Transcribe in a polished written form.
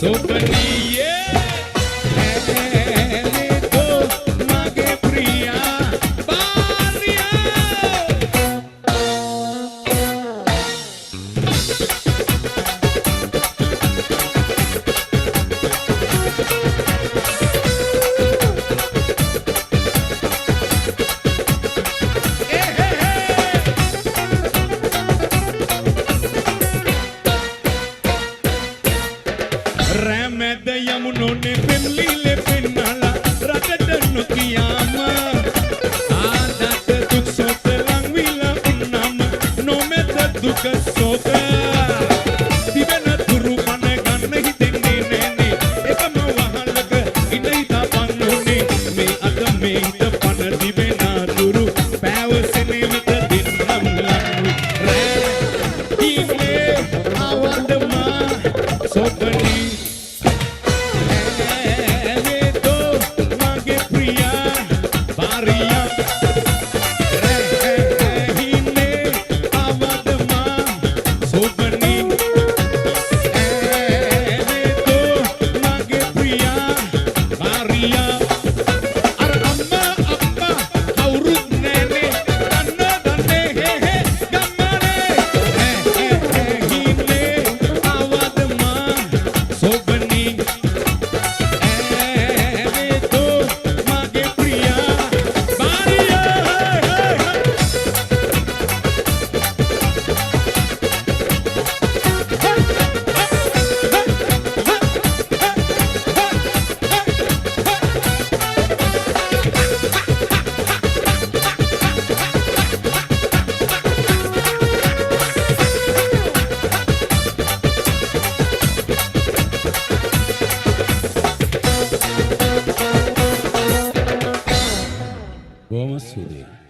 සෝපනීයේ ඇලෙතෝ මගේ ප්‍රියා රැමැද යමුනෝනේ පෙන්ලිලේ පෙන්නලා රටට නොකියාම ආදත දුක් සෝක ලං විලා උන්නම නොමෙත දුක සෝක දිවෙන තුරු මන ගන්න හිතෙන්නේ නෑනේ එකම වහලක ඉඳ හිතා පන්නුනේ මේ අත මේ හිත පන දිවෙන තුරු පැවසෙනේ විත දෙන්නම් ලං රෑ ඉන්නේ අවදමා සෝකනී Vamos subir.